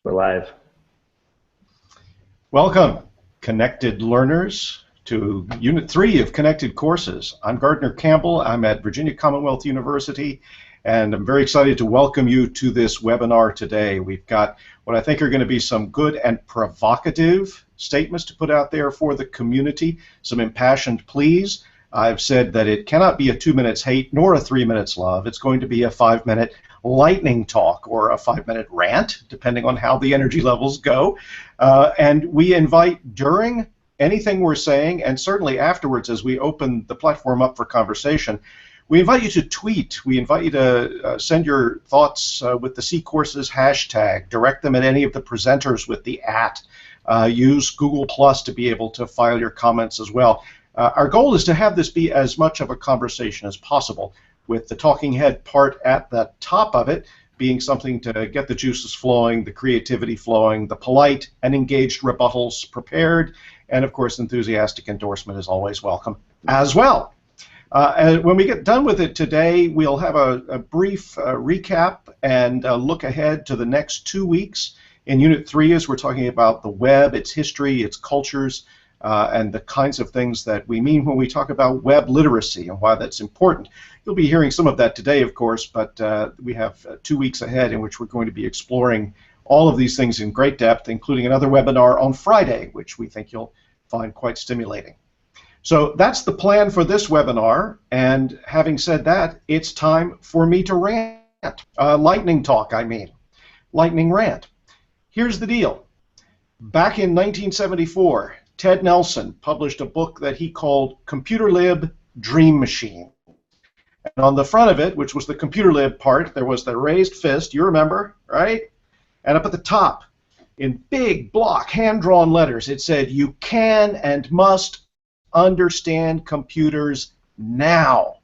We're live. Welcome, connected learners, to Unit 3 of Connected Courses. I'm Gardner Campbell. I'm at Virginia Commonwealth University, and I'm very excited to welcome you to this webinar today. We've got what I think are going to be some good and provocative statements to put out there for the community, some impassioned pleas. I've said that it cannot be a 2 minutes hate nor a 3 minutes love. It's going to be a 5-minute lightning talk or a 5-minute rant, depending on how the energy levels go. And we invite during anything we're saying, and certainly afterwards as we open the platform up for conversation, we invite you to tweet. We invite you to send your thoughts with the C-Courses hashtag. Direct them at any of the presenters with the @ use Google Plus to be able to file your comments as well. Our goal is to have this be as much of a conversation as possible, with the talking head part at the top of it being something to get the juices flowing, the creativity flowing, the polite and engaged rebuttals prepared, and of course enthusiastic endorsement is always welcome as well. And when we get done with it today, we'll have a brief recap and look ahead to the next 2 weeks. In Unit 3, as we're talking about the web, its history, its cultures, and the kinds of things that we mean when we talk about web literacy and why that's important. You'll be hearing some of that today, of course, but we have 2 weeks ahead in which we're going to be exploring all of these things in great depth, including another webinar on Friday, which we think you'll find quite stimulating. So that's the plan for this webinar, and having said that, it's time for me to rant. Lightning talk, I mean. Lightning rant. Here's the deal. Back in 1974, Ted Nelson published a book that he called Computer Lib Dream Machine. And on the front of it, which was the computer lib part, there was the raised fist, you remember, right? And up at the top, in big block, hand-drawn letters, it said, "You can and must understand computers now."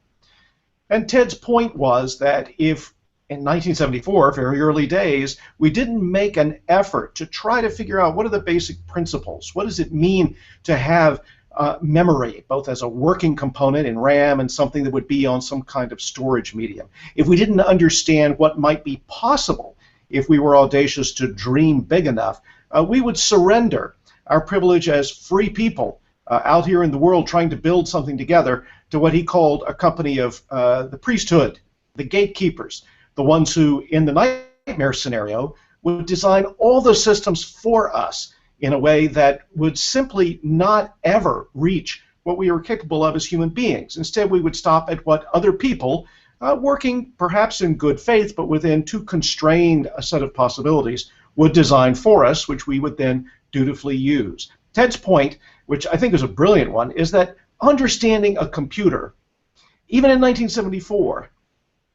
And Ted's point was that if in 1974, very early days, we didn't make an effort to try to figure out what are the basic principles. What does it mean to have memory, both as a working component in RAM and something that would be on some kind of storage medium? If we didn't understand what might be possible if we were audacious to dream big enough, we would surrender our privilege as free people out here in the world trying to build something together to what he called a company of the priesthood, the gatekeepers, the ones who, in the nightmare scenario, would design all the systems for us in a way that would simply not ever reach what we were capable of as human beings. Instead, we would stop at what other people, working perhaps in good faith, but within too constrained a set of possibilities, would design for us, which we would then dutifully use. Ted's point, which I think is a brilliant one, is that understanding a computer, even in 1974,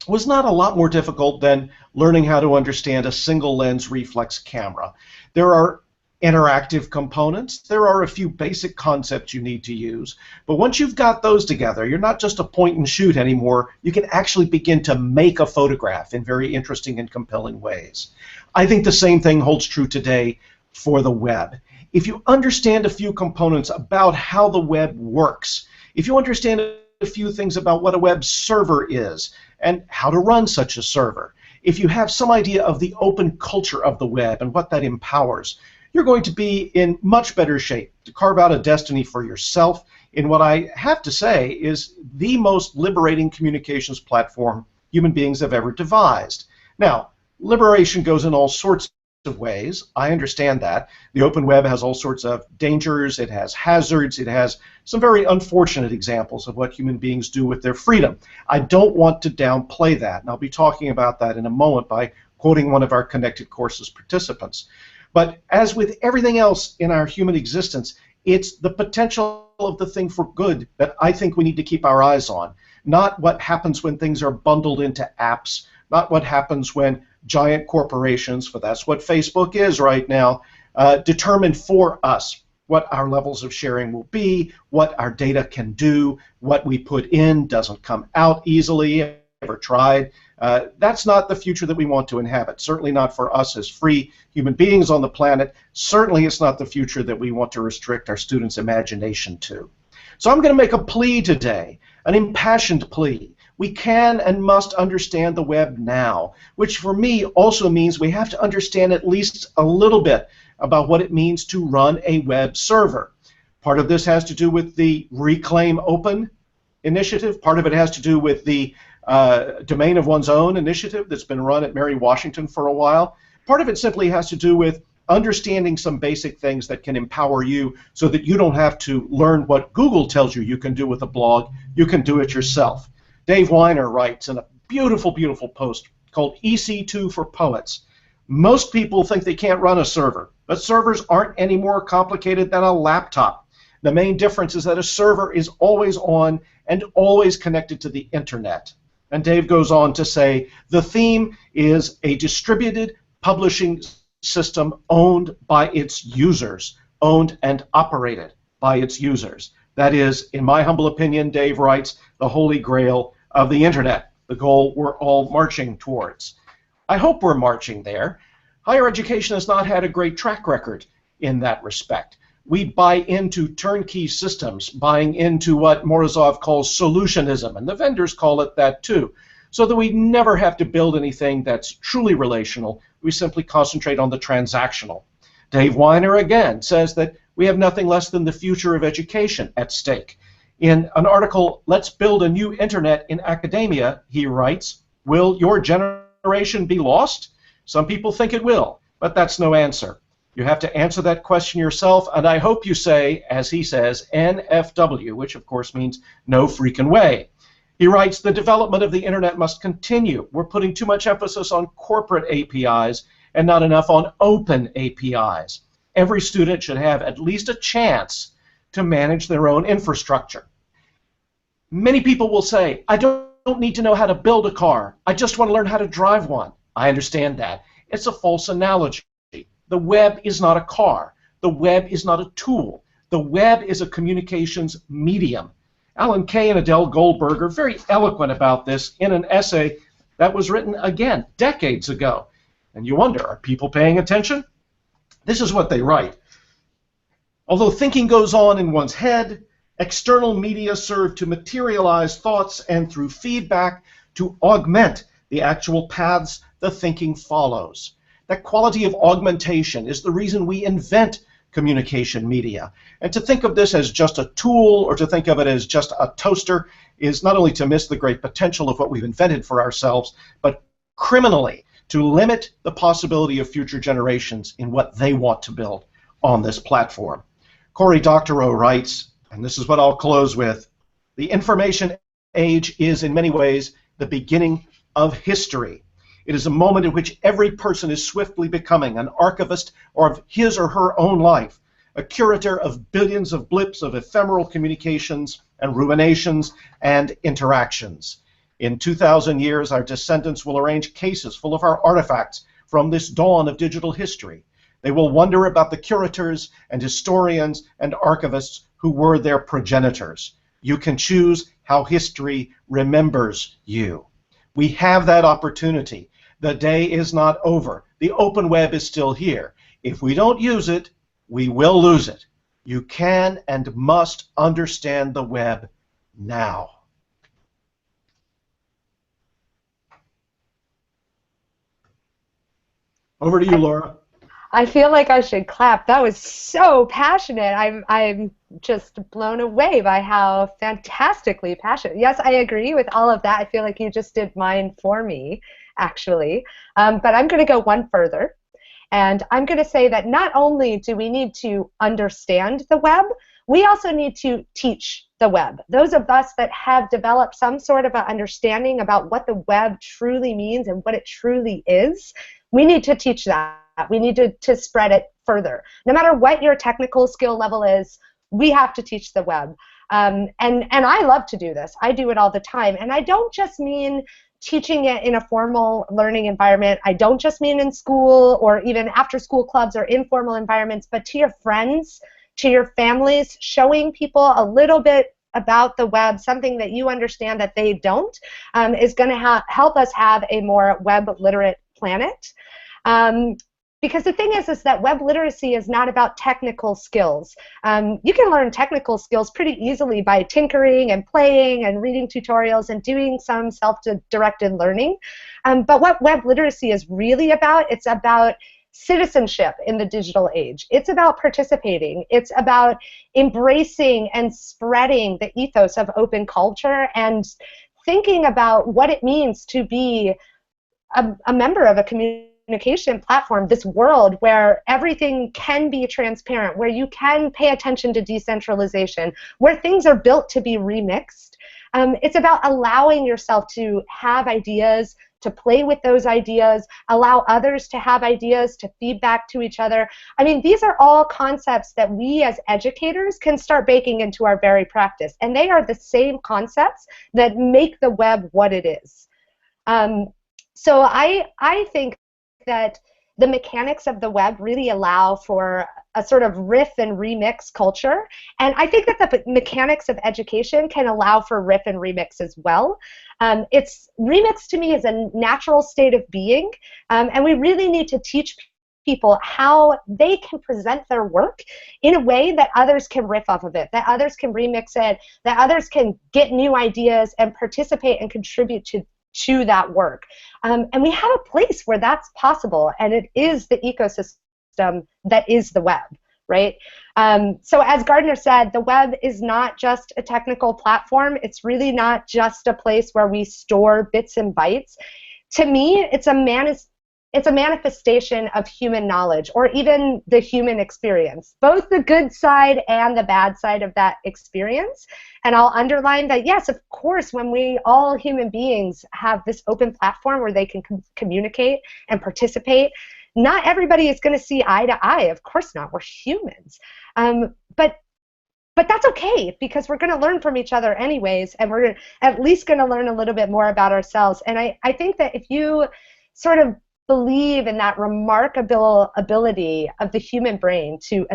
was not a lot more difficult than learning how to understand a single lens reflex camera. There are interactive components. There are a few basic concepts you need to use. But once you've got those together, you're not just a point and shoot anymore. You can actually begin to make a photograph in very interesting and compelling ways. I think the same thing holds true today for the web. If you understand a few components about how the web works, if you understand a few things about what a web server is and how to run such a server, if you have some idea of the open culture of the web and what that empowers, you're going to be in much better shape to carve out a destiny for yourself in what I have to say is the most liberating communications platform human beings have ever devised. Now, liberation goes in all sorts of ways. I understand that. The open web has all sorts of dangers, it has hazards, it has some very unfortunate examples of what human beings do with their freedom. I don't want to downplay that, and I'll be talking about that in a moment by quoting one of our Connected Courses participants. But as with everything else in our human existence, it's the potential of the thing for good that I think we need to keep our eyes on, not what happens when things are bundled into apps, not what happens when giant corporations, for that's what Facebook is right now, determine for us what our levels of sharing will be, what our data can do, what we put in doesn't come out easily, ever tried. That's not the future that we want to inhabit, certainly not for us as free human beings on the planet. Certainly it's not the future that we want to restrict our students' imagination to. So I'm going to make a plea today, an impassioned plea. We can and must understand the web now, which for me also means we have to understand at least a little bit about what it means to run a web server. Part of this has to do with the Reclaim Open initiative. Part of it has to do with the Domain of One's Own initiative that's been run at Mary Washington for a while. Part of it simply has to do with understanding some basic things that can empower you so that you don't have to learn what Google tells you you can do with a blog. You can do it yourself. Dave Weiner writes in a beautiful, beautiful post called EC2 for Poets. Most people think they can't run a server, but servers aren't any more complicated than a laptop. The main difference is that a server is always on and always connected to the internet. And Dave goes on to say, the theme is a distributed publishing system owned by its users, owned and operated by its users. That is, in my humble opinion, Dave writes, the holy grail of the internet, the goal we're all marching towards. I hope we're marching there. Higher education has not had a great track record in that respect. We buy into turnkey systems, buying into what Morozov calls solutionism, and the vendors call it that too, so that we never have to build anything that's truly relational. We simply concentrate on the transactional. Dave Weiner again says that we have nothing less than the future of education at stake. In an article, Let's Build a New Internet in Academia, he writes, will your generation be lost? Some people think it will, but that's no answer. You have to answer that question yourself, and I hope you say, as he says, NFW, which of course means no freaking way. He writes, the development of the internet must continue. We're putting too much emphasis on corporate APIs and not enough on open APIs. Every student should have at least a chance to manage their own infrastructure. Many people will say, I don't need to know how to build a car. I just want to learn how to drive one. I understand that. It's a false analogy. The web is not a car. The web is not a tool. The web is a communications medium. Alan Kay and Adele Goldberg are very eloquent about this in an essay that was written, again, decades ago. And you wonder, are people paying attention? This is what they write. Although thinking goes on in one's head, external media serve to materialize thoughts and through feedback to augment the actual paths the thinking follows. That quality of augmentation is the reason we invent communication media. And to think of this as just a tool or to think of it as just a toaster is not only to miss the great potential of what we've invented for ourselves, but criminally to limit the possibility of future generations in what they want to build on this platform. Cory Doctorow writes, and this is what I'll close with, the information age is in many ways the beginning of history. It is a moment in which every person is swiftly becoming an archivist of his or her own life, a curator of billions of blips of ephemeral communications and ruminations and interactions. In 2,000 years, our descendants will arrange cases full of our artifacts from this dawn of digital history. They will wonder about the curators and historians and archivists who were their progenitors. You can choose how history remembers you. We have that opportunity. The day is not over. The open web is still here. If we don't use it, we will lose it. You can and must understand the web now. Over to you, Laura. I feel like I should clap. That was so passionate. I'm just blown away by how fantastically passionate. Yes, I agree with all of that. I feel like you just did mine for me, actually. But I'm going to go one further. And I'm going to say that not only do we need to understand the web, we also need to teach the web. Those of us that have developed some sort of an understanding about what the web truly means and what it truly is, we need to teach that. We need to spread it further. No matter what your technical skill level is, we have to teach the web. And I love to do this. I do it all the time. And I don't just mean teaching it in a formal learning environment. I don't just mean in school or even after school clubs or informal environments, but to your friends, to your families, showing people a little bit about the web, something that you understand that they don't, is going to help us have a more web literate planet. Because the thing is that web literacy is not about technical skills. You can learn technical skills pretty easily by tinkering and playing and reading tutorials and doing some self-directed learning. But what web literacy is really about, it's about citizenship in the digital age. It's about participating. It's about embracing and spreading the ethos of open culture and thinking about what it means to be a member of a communication platform, this world where everything can be transparent, where you can pay attention to decentralization, where things are built to be remixed. It's about allowing yourself to have ideas, to play with those ideas, allow others to have ideas, to feedback to each other. I mean, these are all concepts that we as educators can start baking into our very practice, and they are the same concepts that make the web what it is. So I think that the mechanics of the web really allow for a sort of riff and remix culture. And I think that the mechanics of education can allow for riff and remix as well. Remix to me is a natural state of being, and we really need to teach people how they can present their work in a way that others can riff off of it, that others can remix it, that others can get new ideas and participate and contribute to that work. And we have a place where that's possible, and it is the ecosystem that is the web, right? So as Gardner said, the web is not just a technical platform. It's really not just a place where we store bits and bytes. To me, it's a manifestation of human knowledge, or even the human experience, both the good side and the bad side of that experience. And I'll underline that, yes, of course, when we all human beings have this open platform where they can communicate and participate, not everybody is going to see eye to eye. Of course not. We're humans. But that's okay, because we're going to learn from each other anyways, and we're at least going to learn a little bit more about ourselves. And I think that if you sort of believe in that remarkable ability of the human brain to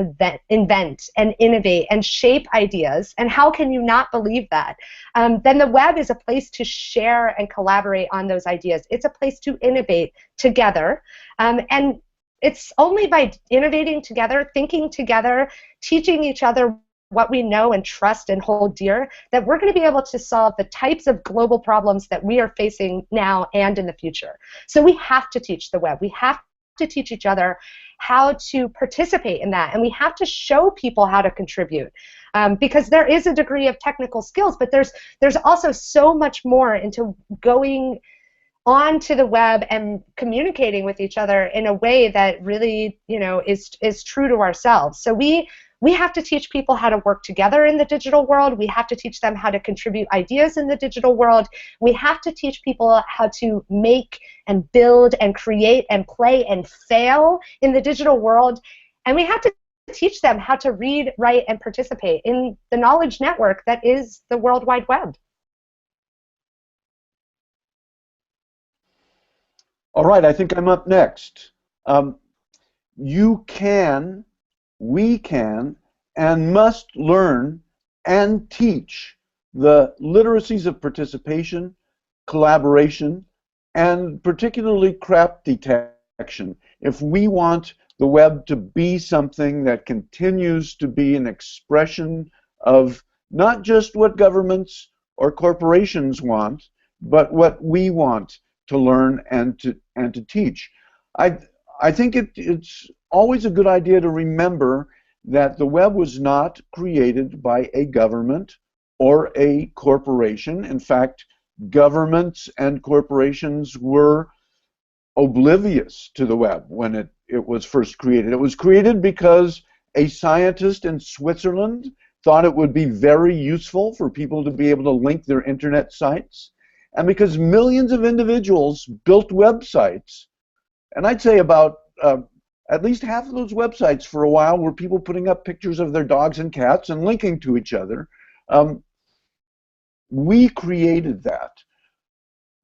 invent and innovate and shape ideas, and how can you not believe that? Then the web is a place to share and collaborate on those ideas. It's a place to innovate together. And it's only by innovating together, thinking together, teaching each other what we know and trust and hold dear, that we're going to be able to solve the types of global problems that we are facing now and in the future. So we have to teach the web. We have to teach each other how to participate in that, and we have to show people how to contribute. Because there is a degree of technical skills, but there's also so much more into going onto the web and communicating with each other in a way that really, is true to ourselves. So we have to teach people how to work together in the digital world. We have to teach them how to contribute ideas in the digital world. We have to teach people how to make and build and create and play and fail in the digital world. And we have to teach them how to read, write, and participate in the knowledge network that is the World Wide Web. All right, I think I'm up next. We can and must learn and teach the literacies of participation, collaboration, and particularly crap detection if we want the web to be something that continues to be an expression of not just what governments or corporations want, but what we want to learn and to teach. I think it's always a good idea to remember that the web was not created by a government or a corporation. In fact, governments and corporations were oblivious to the web when it was first created. It was created because a scientist in Switzerland thought it would be very useful for people to be able to link their internet sites, and because millions of individuals built websites. And I'd say about at least half of those websites for a while were people putting up pictures of their dogs and cats and linking to each other. We created that.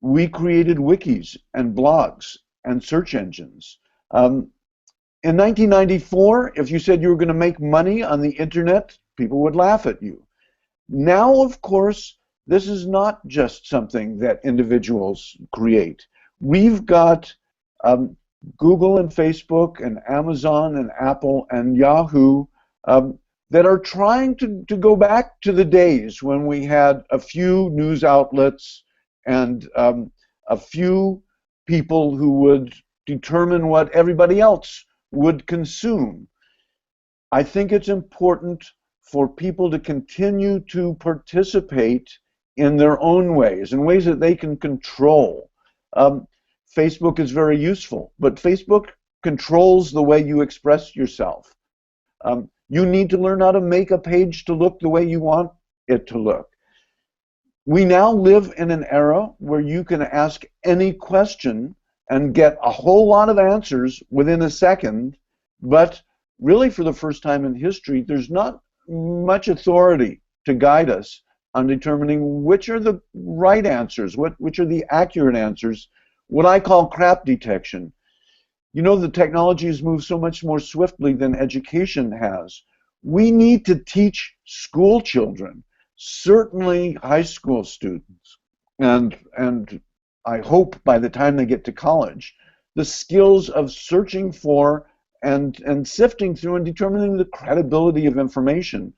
We created wikis and blogs and search engines. In 1994, if you said you were going to make money on the internet, people would laugh at you. Now, of course, this is not just something that individuals create. We've got Google and Facebook and Amazon and Apple and Yahoo that are trying to go back to the days when we had a few news outlets and a few people who would determine what everybody else would consume. I think it's important for people to continue to participate in their own ways, in ways that they can control. Facebook is very useful, but Facebook controls the way you express yourself. You need to learn how to make a page to look the way you want it to look. We now live in an era where you can ask any question and get a whole lot of answers within a second, but really for the first time in history, there's not much authority to guide us on determining which are the right answers, which are the accurate answers, what I call crap detection. You know, the technology has moved so much more swiftly than education has. We need to teach school children, certainly high school students, and I hope by the time they get to college, the skills of searching for and sifting through and determining the credibility of information.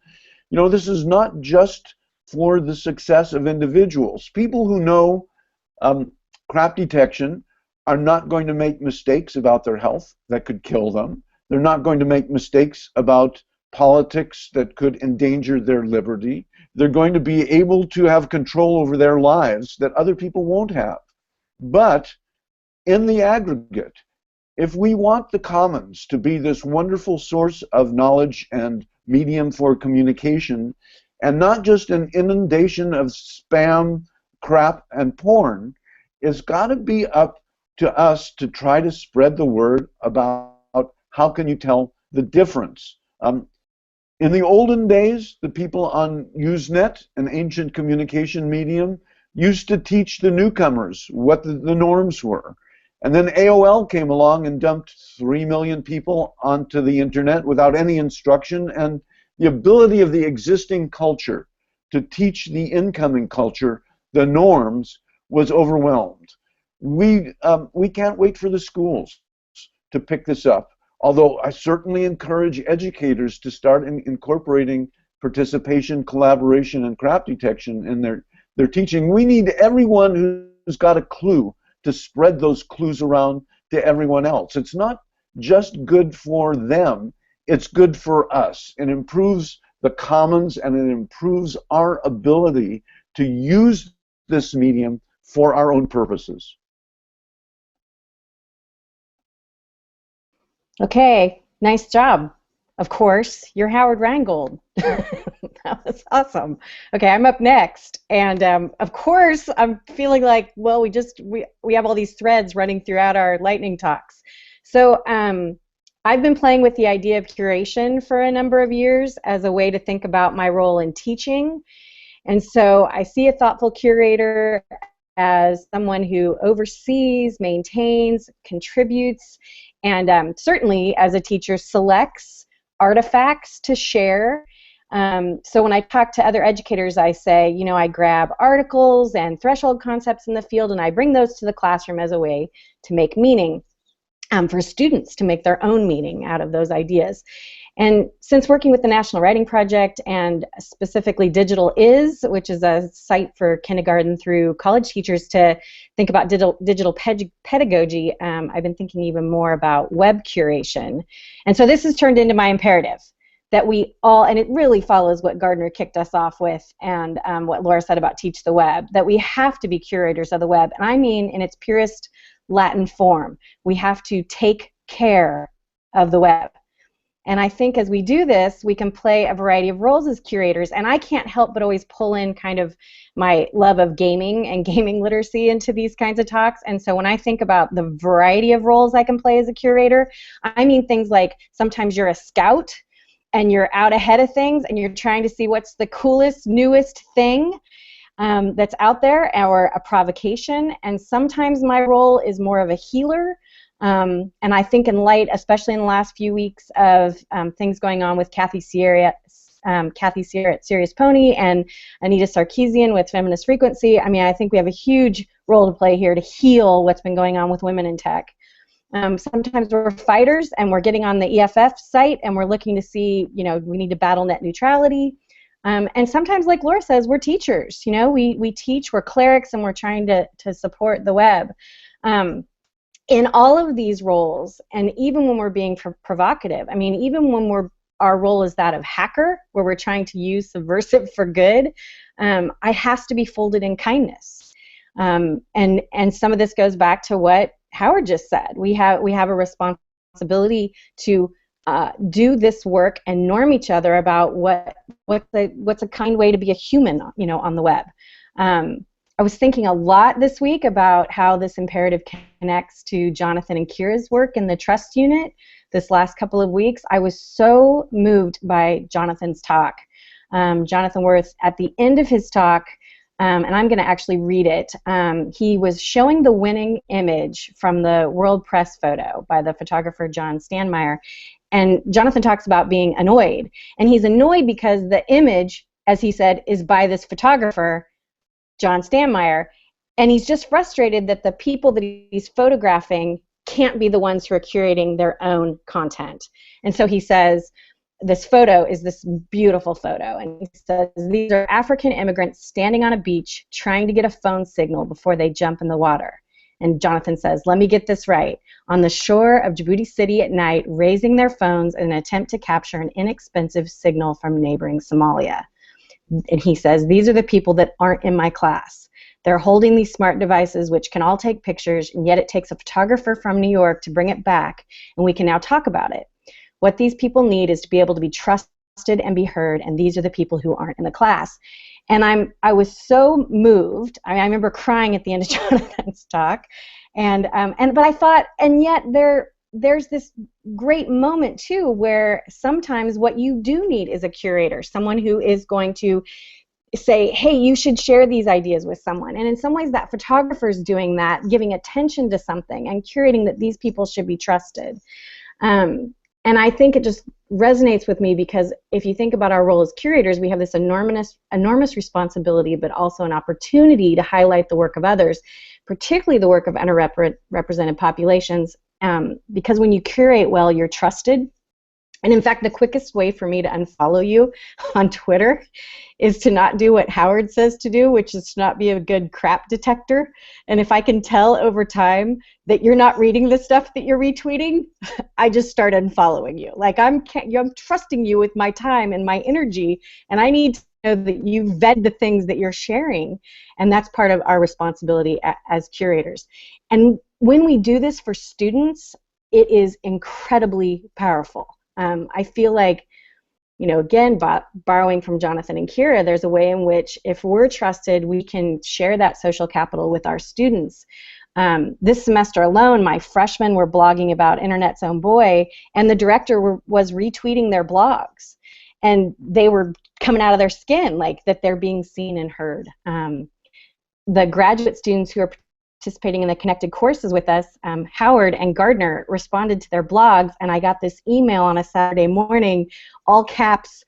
You know, this is not just for the success of individuals. People who know crap detection are not going to make mistakes about their health that could kill them. They're not going to make mistakes about politics that could endanger their liberty. They're going to be able to have control over their lives that other people won't have. But in the aggregate, if we want the commons to be this wonderful source of knowledge and medium for communication, and not just an inundation of spam, crap, and porn, it's got to be up to us to try to spread the word about how can you tell the difference. In the olden days, the people on Usenet, an ancient communication medium, used to teach the newcomers what the norms were. And then AOL came along and dumped 3 million people onto the internet without any instruction, and the ability of the existing culture to teach the incoming culture the norms was overwhelmed. We can't wait for the schools to pick this up, although I certainly encourage educators to start incorporating participation, collaboration, and crap detection in their teaching. We need everyone who's got a clue to spread those clues around to everyone else. It's not just good for them, it's good for us. It improves the commons and it improves our ability to use this medium for our own purposes. Okay, nice job. Of course, you're Howard Rheingold. That was awesome. Okay, I'm up next, and of course, I'm feeling like, well, we have all these threads running throughout our lightning talks. So I've been playing with the idea of curation for a number of years as a way to think about my role in teaching, and so I see a thoughtful curator as someone who oversees, maintains, contributes, and certainly as a teacher selects artifacts to share. So when I talk to other educators, I say, you know, I grab articles and threshold concepts in the field and I bring those to the classroom as a way to make meaning for students to make their own meaning out of those ideas. And since working with the National Writing Project and specifically Digital Is, which is a site for kindergarten through college teachers to think about digital pedagogy, I've been thinking even more about web curation. And so this has turned into my imperative that we all, and it really follows what Gardner kicked us off with and what Laura said about Teach the Web, that we have to be curators of the web. And I mean in its purest Latin form. We have to take care of the web. And I think as we do this, we can play a variety of roles as curators. And I can't help but always pull in kind of my love of gaming and gaming literacy into these kinds of talks. And so when I think about the variety of roles I can play as a curator, I mean things like sometimes you're a scout and you're out ahead of things and you're trying to see what's the coolest, newest thing that's out there, or a provocation. And sometimes my role is more of a healer. And I think in light, especially in the last few weeks of things going on with Kathy Sierra at Serious Pony and Anita Sarkeesian with Feminist Frequency, I mean, I think we have a huge role to play here to heal what's been going on with women in tech. Sometimes we're fighters and we're getting on the EFF site and we're looking to see, we need to battle net neutrality. And sometimes, like Laura says, we're teachers. We teach, we're clerics, and we're trying to support the web. In all of these roles, and even when we're being provocative, even when our role is that of hacker, where we're trying to use subversive for good, I has to be folded in kindness. And some of this goes back to what Howard just said. We have a responsibility to do this work and norm each other about what's a kind way to be a human, on the web. I was thinking a lot this week about how this imperative connects to Jonathan and Kira's work in the trust unit this last couple of weeks. I was so moved by Jonathan's talk. Jonathan Worth, at the end of his talk, and I'm going to actually read it, he was showing the winning image from the World Press photo by the photographer John Stanmeyer, and Jonathan talks about being annoyed. And he's annoyed because the image, as he said, is by this photographer, John Stanmeyer, and he's just frustrated that the people that he's photographing can't be the ones who are curating their own content. And so he says, this photo is this beautiful photo, and he says, these are African immigrants standing on a beach trying to get a phone signal before they jump in the water. And Jonathan says, let me get this right, on the shore of Djibouti City at night, raising their phones in an attempt to capture an inexpensive signal from neighboring Somalia. And he says, these are the people that aren't in my class. They're holding these smart devices which can all take pictures, and yet it takes a photographer from New York to bring it back, and we can now talk about it. What these people need is to be able to be trusted and be heard, and these are the people who aren't in the class. And I was so moved. I remember crying at the end of Jonathan's talk, but I thought, and yet there's this great moment too where sometimes what you do need is a curator, someone who is going to say, hey, you should share these ideas with someone. And in some ways that photographer is doing that, giving attention to something and curating that these people should be trusted. And I think it just resonates with me because if you think about our role as curators, we have this enormous responsibility, but also an opportunity to highlight the work of others, particularly the work of underrepresented populations, because when you curate well, you're trusted. And in fact, the quickest way for me to unfollow you on Twitter is to not do what Howard says to do, which is to not be a good crap detector. And if I can tell over time that you're not reading the stuff that you're retweeting, I just start unfollowing you. Like I'm trusting you with my time and my energy, and I need to know that you vet the things that you're sharing. And that's part of our responsibility as curators. And when we do this for students, it is incredibly powerful. I feel like, again, borrowing from Jonathan and Kira, there's a way in which if we're trusted, we can share that social capital with our students. This semester alone, my freshmen were blogging about Internet's Own Boy, and the director was retweeting their blogs. And they were coming out of their skin, like that they're being seen and heard. The graduate students who are participating in the connected courses with us, Howard and Gardner responded to their blogs, and I got this email on a Saturday morning, all caps,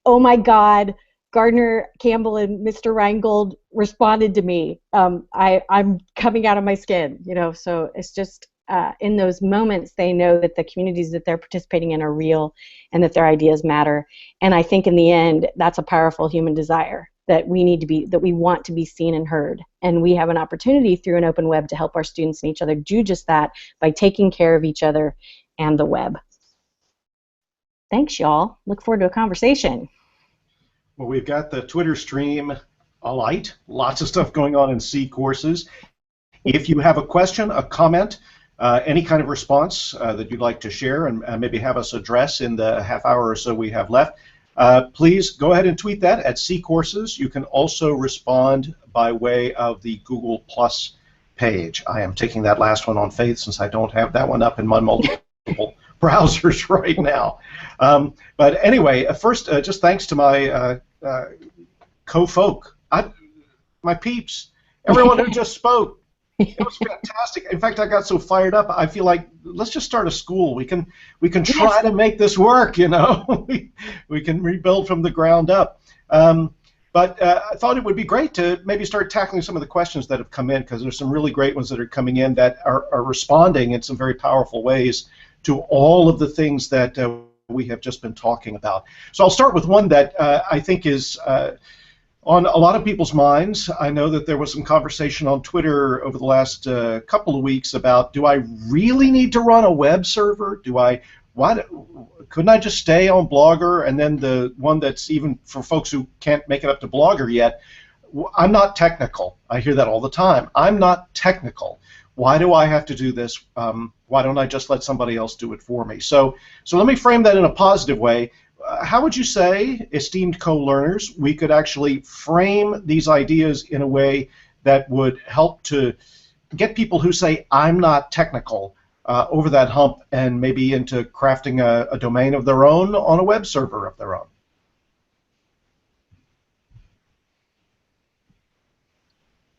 oh my God, Gardner Campbell and Mr. Rheingold responded to me. I'm coming out of my skin, so it's just in those moments they know that the communities that they're participating in are real and that their ideas matter. And I think in the end, that's a powerful human desire, that we want to be seen and heard. And we have an opportunity through an open web to help our students and each other do just that by taking care of each other and the web. Thanks, y'all. Look forward to a conversation. Well, we've got the Twitter stream alight. Lots of stuff going on in C courses. If you have a question, a comment, any kind of response that you'd like to share and maybe have us address in the half hour or so we have left, please go ahead and tweet that at C Courses. You can also respond by way of the Google Plus page. I am taking that last one on faith since I don't have that one up in my multiple browsers right now. But anyway, first, just thanks to my co-folk, my peeps, everyone who just spoke. It was fantastic. In fact, I got so fired up. I feel like let's just start a school. We can try to make this work. We can rebuild from the ground up. But I thought it would be great to maybe start tackling some of the questions that have come in, because there's some really great ones that are coming in that are responding in some very powerful ways to all of the things that we have just been talking about. So I'll start with one that I think is on a lot of people's minds. I know that there was some conversation on Twitter over the last couple of weeks about, do I really need to run a web server? Couldn't I just stay on Blogger? And then the one that's even for folks who can't make it up to Blogger yet, I'm not technical. I hear that all the time. I'm not technical. Why do I have to do this? Why don't I just let somebody else do it for me? So let me frame that in a positive way. How would you say, esteemed co-learners, we could actually frame these ideas in a way that would help to get people who say, I'm not technical, over that hump and maybe into crafting a domain of their own on a web server of their own?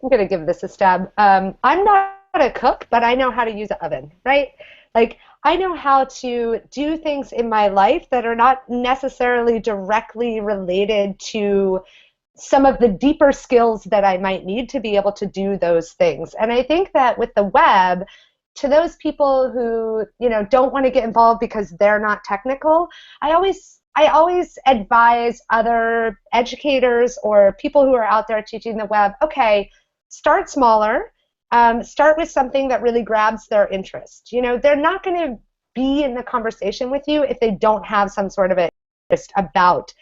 I'm going to give this a stab. I'm not a cook, but I know how to use an oven, right? Like, I know how to do things in my life that are not necessarily directly related to some of the deeper skills that I might need to be able to do those things. And I think that with the web, to those people who, don't want to get involved because they're not technical, I always advise other educators or people who are out there teaching the web, okay, start smaller, start with something that really grabs their interest. They're not going to be in the conversation with you if they don't have some sort of interest about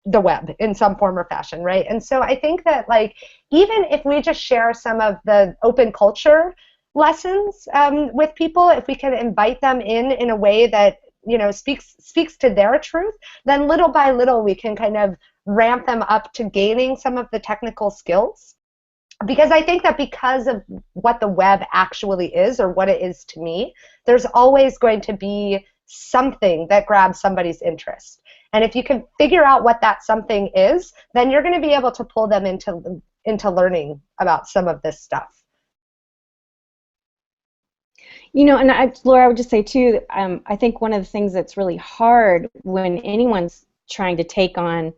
the web in some form or fashion, right? And so I think that, like, even if we just share some of the open culture lessons with people, if we can invite them in a way that speaks to their truth, then little by little we can kind of ramp them up to gaining some of the technical skills. Because I think that because of what the web actually is, or what it is to me, there's always going to be something that grabs somebody's interest. And if you can figure out what that something is, then you're going to be able to pull them into learning about some of this stuff. And Laura, I would just say too, I think one of the things that's really hard when anyone's trying to take on,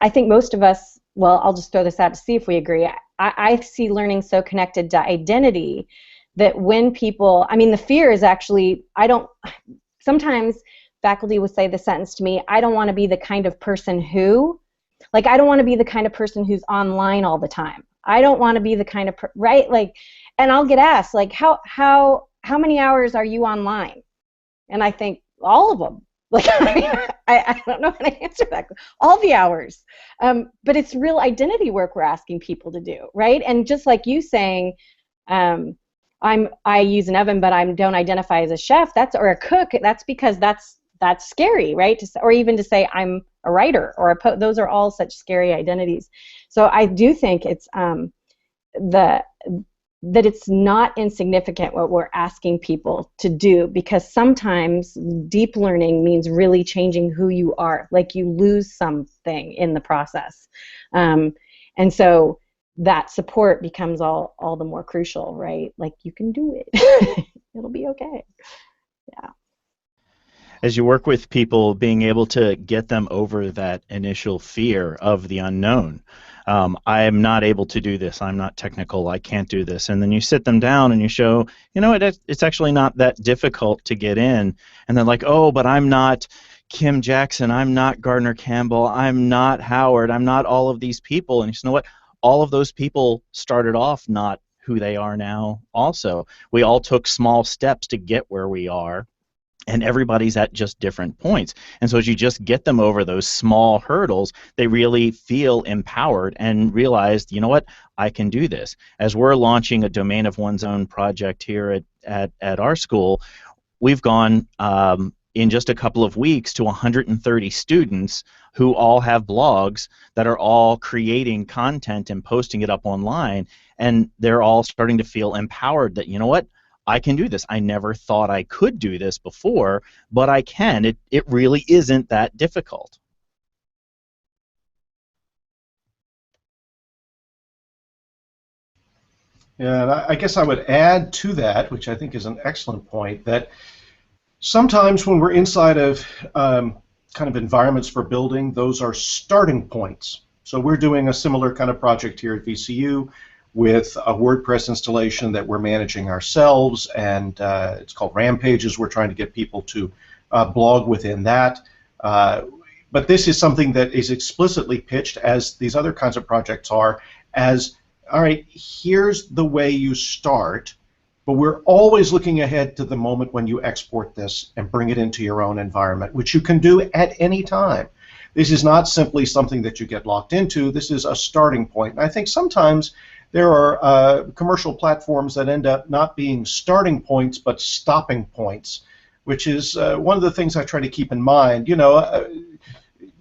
I think most of us, well, I'll just throw this out to see if we agree. I see learning so connected to identity that when people, the fear is actually, sometimes faculty will say the sentence to me, I don't want to be the kind of person who, like, I don't want to be the kind of person who's online all the time. I don't want to be the kind of, right? Like, and I'll get asked, like, how many hours are you online? And I think all of them. Like, I don't know how to answer that. All the hours. But it's real identity work we're asking people to do, right? And just like you saying, I use an oven, but I don't identify as a chef, or a cook. That's because that's scary, right? Or even to say I'm a writer or those are all such scary identities. So I do think it's that it's not insignificant what we're asking people to do, because sometimes deep learning means really changing who you are. Like, you lose something in the process. And so that support becomes all the more crucial, right? Like, you can do it. It'll be okay. Yeah. As you work with people, being able to get them over that initial fear of the unknown. I am not able to do this. I'm not technical. I can't do this. And then you sit them down and you show, it's actually not that difficult to get in. And they're like, oh, but I'm not Kim Jaxon. I'm not Gardner Campbell. I'm not Howard. I'm not all of these people. And you say, you know what? All of those people started off not who they are now also. We all took small steps to get where we are. And everybody's at just different points. And so as you just get them over those small hurdles, they really feel empowered and realize, you know what, I can do this. As we're launching a domain of one's own project here at our school, we've gone in just a couple of weeks to 130 students who all have blogs that are all creating content and posting it up online. And they're all starting to feel empowered that, you know what, I can do this. I never thought I could do this before, but I can. It really isn't that difficult. Yeah, and I guess I would add to that, which I think is an excellent point, that sometimes when we're inside of kind of environments for building, those are starting points. So we're doing a similar kind of project here at VCU with a WordPress installation that we're managing ourselves, and it's called Rampages. We're trying to get people to blog within that. But this is something that is explicitly pitched, as these other kinds of projects are, as, all right, here's the way you start, but we're always looking ahead to the moment when you export this and bring it into your own environment, which you can do at any time. This is not simply something that you get locked into. This is a starting point. And I think sometimes there are commercial platforms that end up not being starting points but stopping points, which is one of the things I try to keep in mind. You know,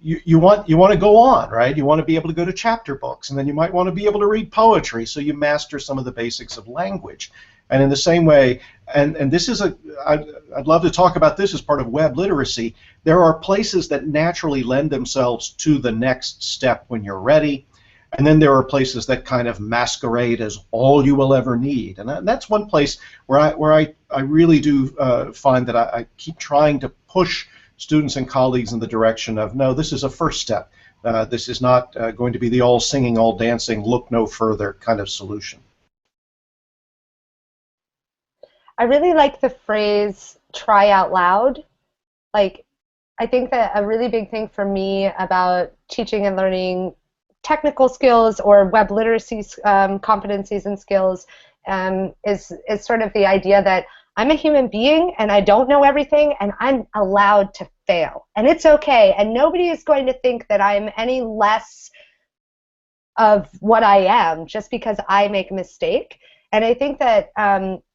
you want to go on, right? You want to be able to go to chapter books, and then you might want to be able to read poetry, so you master some of the basics of language. And in the same way, and this is I'd love to talk about this as part of web literacy, there are places that naturally lend themselves to the next step when you're ready, and then there are places that kind of masquerade as all you will ever need. And that's one place where I really do find that I keep trying to push students and colleagues in the direction of, no, this is a first step. This is not going to be the all singing, all dancing, look no further kind of solution. I really like the phrase try out loud. Like, I think that a really big thing for me about teaching and learning technical skills or web literacy competencies and skills is sort of the idea that I'm a human being and I don't know everything, and I'm allowed to fail. And it's okay. And nobody is going to think that I'm any less of what I am just because I make a mistake. And I think that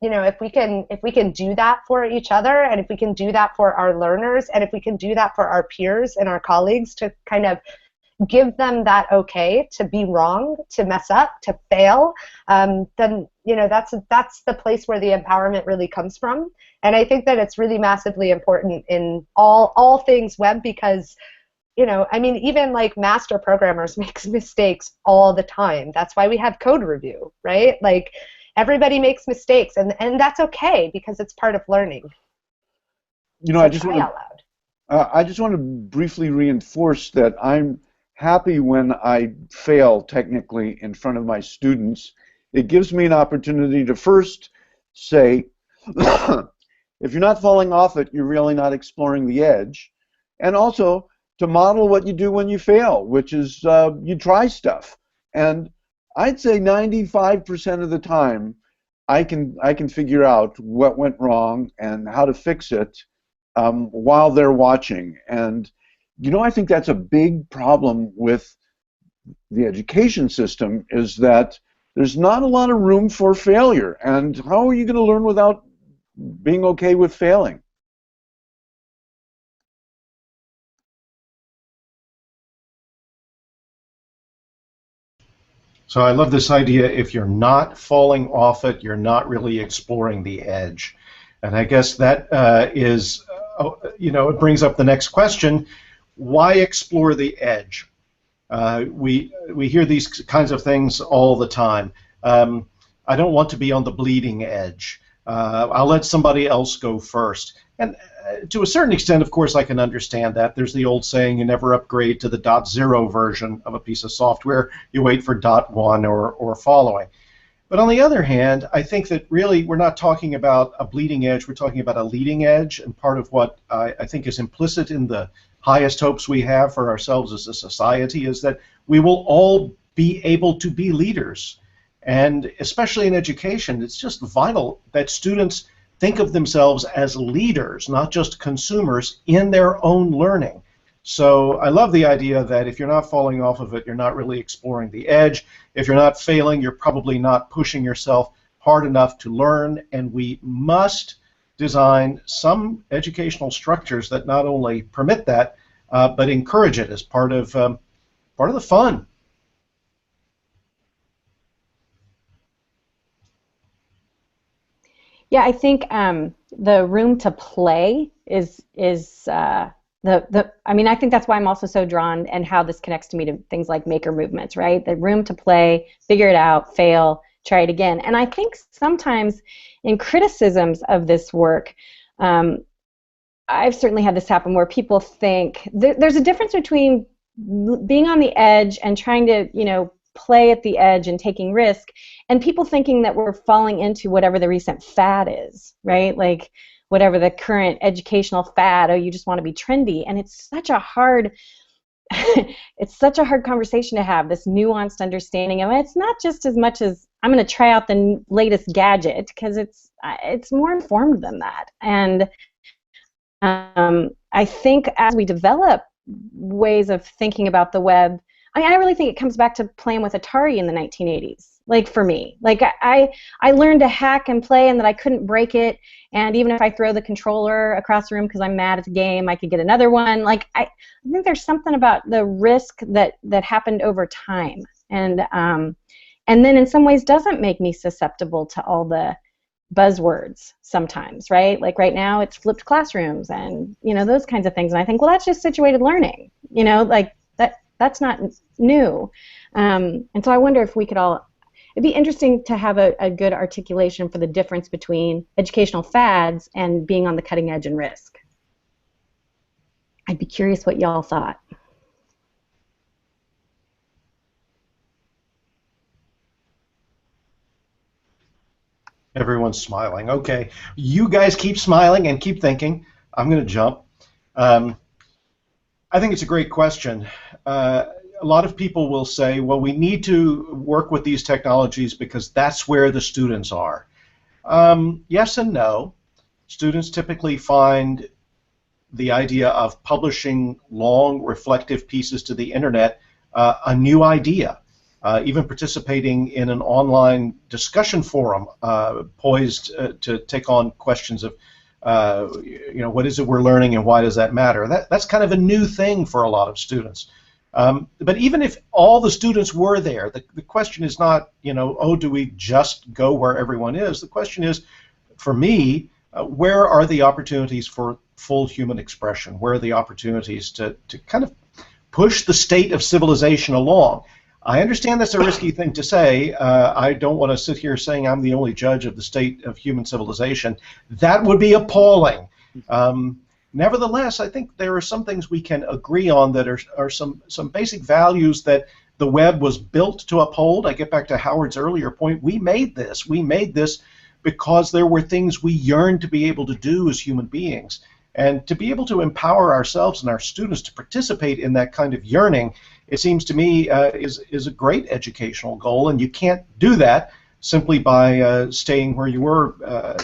you know, if we can do that for each other, and if we can do that for our learners, and if we can do that for our peers and our colleagues, to kind of give them that okay to be wrong, to mess up, to fail, then, you know, that's the place where the empowerment really comes from. And I think that it's really massively important in all things web, because, you know, I mean, even like master programmers make mistakes all the time. That's why we have code review, right? Like, everybody makes mistakes, and that's okay, because it's part of learning. You know, So I just want to briefly reinforce that I'm happy when I fail technically in front of my students. It gives me an opportunity to first say, if you're not falling off it, you're really not exploring the edge, and also to model what you do when you fail, which is you try stuff. And I'd say 95% of the time I can figure out what went wrong and how to fix it while they're watching. And you know, I think that's a big problem with the education system, is that there's not a lot of room for failure. And how are you going to learn without being okay with failing? So I love this idea, if you're not falling off it, you're not really exploring the edge. And I guess that is, you know, it brings up the next question: why explore the edge? We hear these kinds of things all the time. I don't want to be on the bleeding edge. I'll let somebody else go first. And to a certain extent, of course, I can understand that. There's the old saying, you never upgrade to the .0 version of a piece of software. You wait for .1 or following. But on the other hand, I think that really we're not talking about a bleeding edge. We're talking about a leading edge. And part of what I think is implicit in the highest hopes we have for ourselves as a society is that we will all be able to be leaders. And especially in education, it's just vital that students think of themselves as leaders, not just consumers, in their own learning. So I love the idea that if you're not falling off of it, you're not really exploring the edge. If you're not failing, you're probably not pushing yourself hard enough to learn. And we must design some educational structures that not only permit that, but encourage it as part of the fun. Yeah, I think the room to play is I mean, I think that's why I'm also so drawn, and how this connects to me, to things like maker movements, right? The room to play, figure it out, fail, try it again. And I think sometimes in criticisms of this work, I've certainly had this happen where people think there's a difference between being on the edge and trying to, play at the edge and taking risk, and people thinking that we're falling into whatever the recent fad is, right? Like whatever the current educational fad, oh, you just want to be trendy. And it's such a hard it's such a hard conversation to have, this nuanced understanding of it. It's not just as much as I'm going to try out the latest gadget, because it's more informed than that. And I think as we develop ways of thinking about the web, I really think it comes back to playing with Atari in the 1980s. Like for me, like I learned to hack and play, and that I couldn't break it. And even if I throw the controller across the room because I'm mad at the game, I could get another one. Like I think there's something about the risk that happened over time, and then in some ways doesn't make me susceptible to all the buzzwords sometimes, right? Like right now it's flipped classrooms and those kinds of things. And I think, well, that's just situated learning. Like that's not new. And so I wonder if we could all. It'd be interesting to have a good articulation for the difference between educational fads and being on the cutting edge and risk. I'd be curious what y'all thought. Everyone's smiling. Okay, you guys keep smiling and keep thinking. I'm going to jump. I think it's a great question. A lot of people will say, well, we need to work with these technologies because that's where the students are. Yes and no. Students typically find the idea of publishing long, reflective pieces to the internet a new idea. Even participating in an online discussion forum poised to take on questions of, what is it we're learning and why does that matter? That's kind of a new thing for a lot of students. But even if all the students were there, the question is not, oh, do we just go where everyone is? The question is, for me, where are the opportunities for full human expression? Where are the opportunities to kind of push the state of civilization along? I understand that's a risky thing to say. I don't want to sit here saying I'm the only judge of the state of human civilization. That would be appalling. Nevertheless, I think there are some things we can agree on that are some basic values that the web was built to uphold. I get back to Howard's earlier point. We made this. We made this because there were things we yearned to be able to do as human beings. And to be able to empower ourselves and our students to participate in that kind of yearning, it seems to me, is a great educational goal. And you can't do that simply by staying where you were,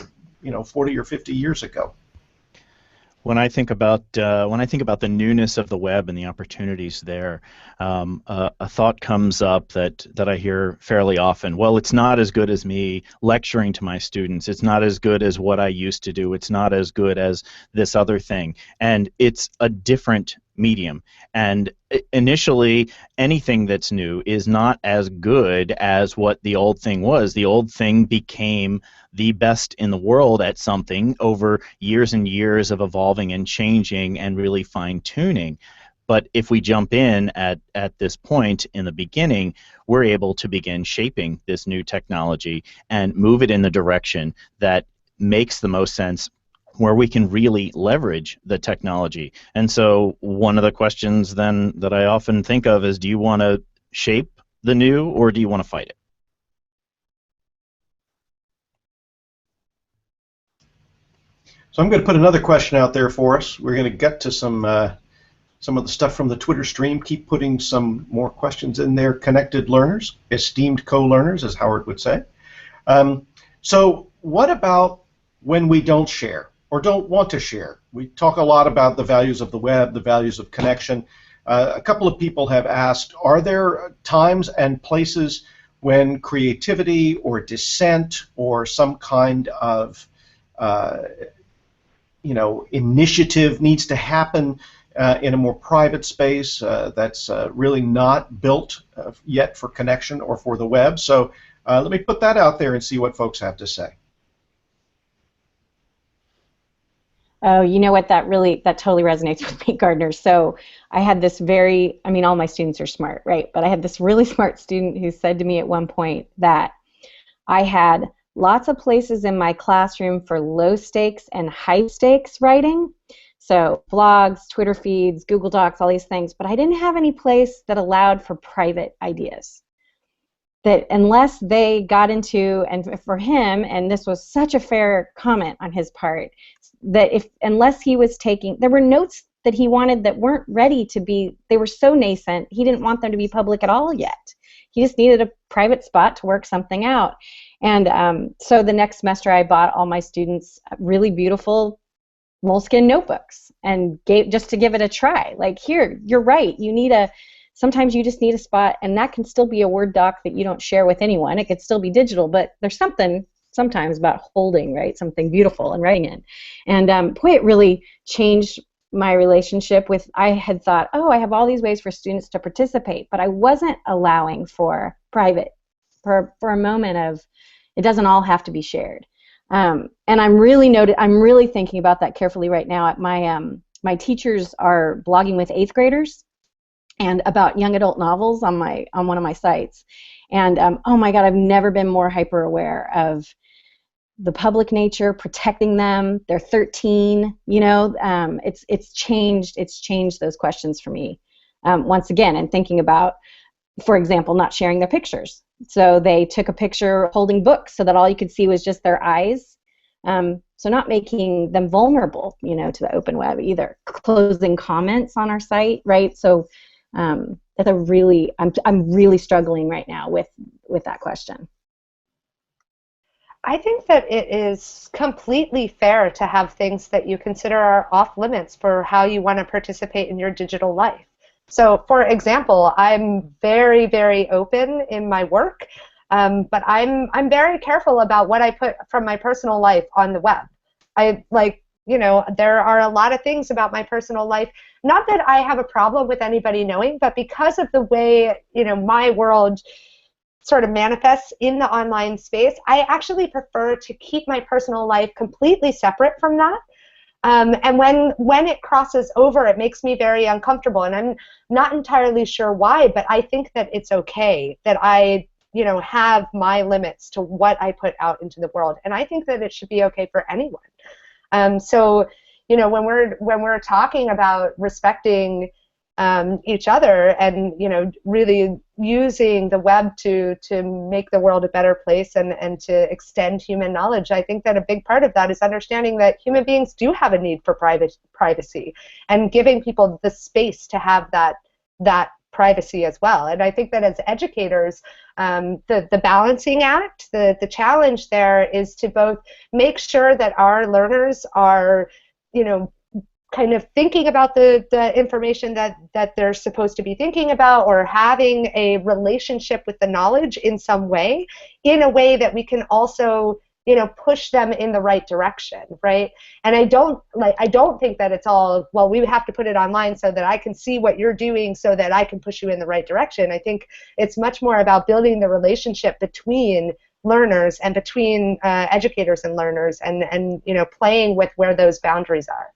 40 or 50 years ago. When I think about the newness of the web and the opportunities there, a thought comes up that I hear fairly often. Well, it's not as good as me lecturing to my students. It's not as good as what I used to do. It's not as good as this other thing. And it's a different medium. And initially, anything that's new is not as good as what the old thing was. The old thing became the best in the world at something over years and years of evolving and changing and really fine-tuning. But if we jump in at this point in the beginning, we're able to begin shaping this new technology and move it in the direction that makes the most sense, where we can really leverage the technology. And so one of the questions then that I often think of is, do you want to shape the new or do you want to fight it? So I'm going to put another question out there for us. We're going to get to some of the stuff from the Twitter stream. Keep putting some more questions in there, connected learners, esteemed co-learners, as Howard would say. So what about when we don't share or don't want to share? We talk a lot about the values of the web, the values of connection. A couple of people have asked, are there times and places when creativity or dissent or some kind of initiative needs to happen in a more private space that's really not built yet for connection or for the web? So let me put that out there and see what folks have to say. Oh, you know what? That totally resonates with me, Gardner. So I had this all my students are smart, right? But I had this really smart student who said to me at one point that I had lots of places in my classroom for low stakes and high stakes writing. So blogs, Twitter feeds, Google Docs, all these things, but I didn't have any place that allowed for private ideas. That unless they got into, and for him, and this was such a fair comment on his part, that unless he was taking, there were notes that he wanted that weren't ready to be, they were so nascent, he didn't want them to be public at all yet. He just needed a private spot to work something out. And so the next semester I bought all my students really beautiful moleskin notebooks and just to give it a try. Like, here, you're right, sometimes you just need a spot, and that can still be a Word doc that you don't share with anyone. It could still be digital, but there's something sometimes about holding, right, something beautiful and writing in. And boy, it really changed my relationship with, I had thought, oh, I have all these ways for students to participate, but I wasn't allowing for private, for a moment of, it doesn't all have to be shared. And I'm really thinking about that carefully right now. At my teachers are blogging with 8th graders and about young adult novels on one of my sites. And oh my God, I've never been more hyper aware of the public nature, protecting them. They're 13, it's changed those questions for me. Once again, and thinking about, for example, not sharing their pictures. So they took a picture holding books so that all you could see was just their eyes. So not making them vulnerable, to the open web either. Closing comments on our site, right? So that's I'm really struggling right now with that question. I think that it is completely fair to have things that you consider are off limits for how you want to participate in your digital life. So, for example, I'm very, very open in my work, but I'm very careful about what I put from my personal life on the web. There are a lot of things about my personal life, not that I have a problem with anybody knowing, but because of the way, my world sort of manifests in the online space, I actually prefer to keep my personal life completely separate from that. And when it crosses over, it makes me very uncomfortable, and I'm not entirely sure why, but I think that it's okay that I, have my limits to what I put out into the world, and I think that it should be okay for anyone. So, when we're talking about respecting each other and really using the web to make the world a better place and to extend human knowledge, I think that a big part of that is understanding that human beings do have a need for privacy and giving people the space to have that privacy as well. And I think that as educators, the balancing act, the challenge there is to both make sure that our learners are kind of thinking about the information that they're supposed to be thinking about, or having a relationship with the knowledge in some way, in a way that we can also push them in the right direction, right? And I don't think that it's all, well, we have to put it online so that I can see what you're doing so that I can push you in the right direction. I think it's much more about building the relationship between learners and between educators and learners, and playing with where those boundaries are.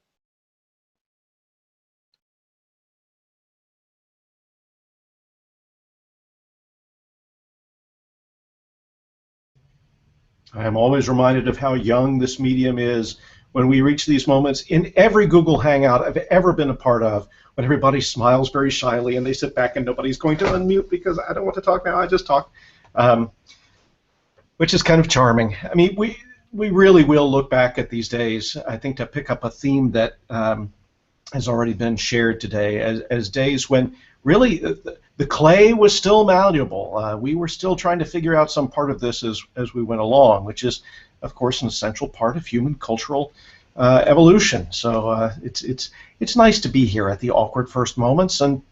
I am always reminded of how young this medium is when we reach these moments in every Google Hangout I've ever been a part of, when everybody smiles very shyly and they sit back and nobody's going to unmute because I don't want to talk now, I just talk, which is kind of charming. I mean, we really will look back at these days, I think, to pick up a theme that has already been shared today, as days when really the clay was still malleable. We were still trying to figure out some part of this as we went along, which is, of course, an essential part of human cultural evolution. So it's nice to be here at the awkward first moments, and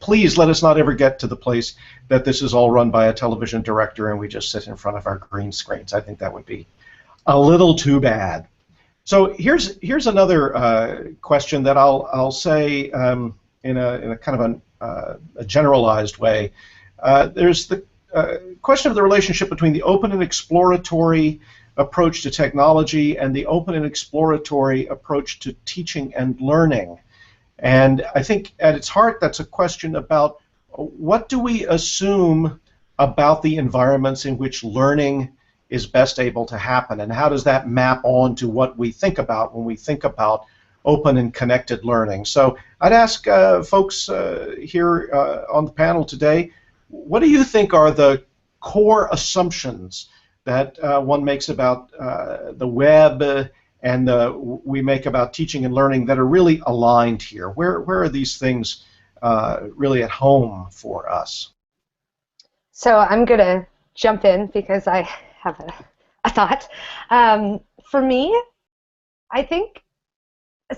please let us not ever get to the place that this is all run by a television director and we just sit in front of our green screens. I think that would be a little too bad. So here's another question that I'll say in a kind of a generalized way. There's the question of the relationship between the open and exploratory approach to technology and the open and exploratory approach to teaching and learning. And I think at its heart that's a question about what do we assume about the environments in which learning is best able to happen, and how does that map on to what we think about when we think about open and connected learning. So I'd ask folks here on the panel today, what do you think are the core assumptions that one makes about the web and we make about teaching and learning that are really aligned here? Where are these things really at home for us? So I'm going to jump in because I have a thought. For me, I think,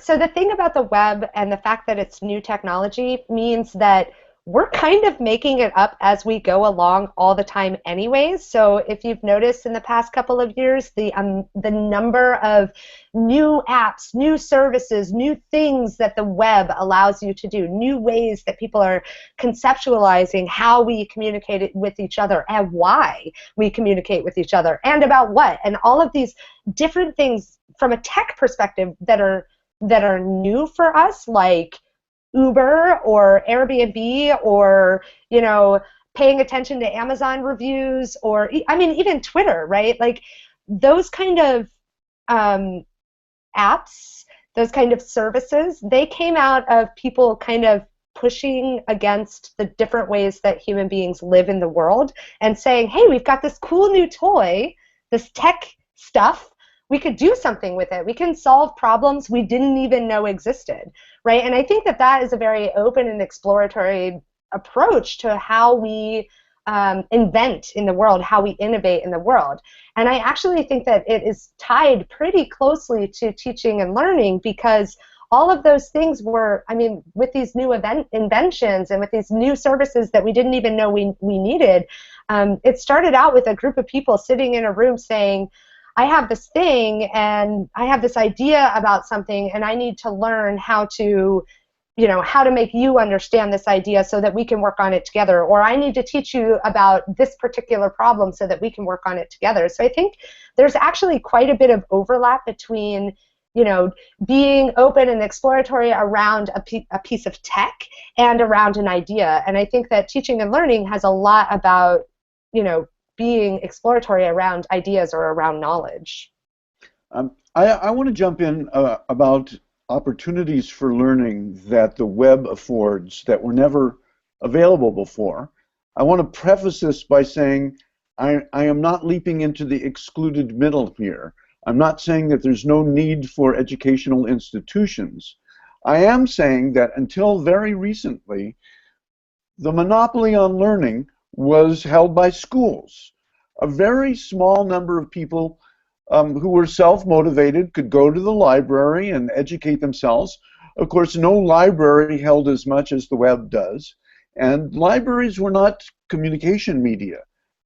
so the thing about the web and the fact that it's new technology means that we're kind of making it up as we go along all the time anyways. So if you've noticed in the past couple of years, the number of new apps, new services, new things that the web allows you to do, new ways that people are conceptualizing how we communicate with each other and why we communicate with each other and about what, and all of these different things from a tech perspective that are new for us, like Uber or Airbnb, or paying attention to Amazon reviews, or I mean even Twitter, right? Like those kind of apps, those kind of services, they came out of people kind of pushing against the different ways that human beings live in the world and saying, hey, we've got this cool new toy, this tech stuff, we could do something with it. We can solve problems we didn't even know existed, right? And I think that that is a very open and exploratory approach to how we invent in the world, how we innovate in the world. And I actually think that it is tied pretty closely to teaching and learning, because all of those things were, I mean, with these new inventions and with these new services that we didn't even know we needed, it started out with a group of people sitting in a room saying, I have this thing and I have this idea about something and I need to learn how to make you understand this idea so that we can work on it together, or I need to teach you about this particular problem so that we can work on it together. So I think there's actually quite a bit of overlap between being open and exploratory around a piece of tech and around an idea. And I think that teaching and learning has a lot about being exploratory around ideas or around knowledge. I want to jump in about opportunities for learning that the web affords that were never available before. I want to preface this by saying I am not leaping into the excluded middle here. I'm not saying that there's no need for educational institutions. I am saying that until very recently, the monopoly on learning was held by schools. A very small number of people who were self-motivated could go to the library and educate themselves. Of course, no library held as much as the web does, and libraries were not communication media.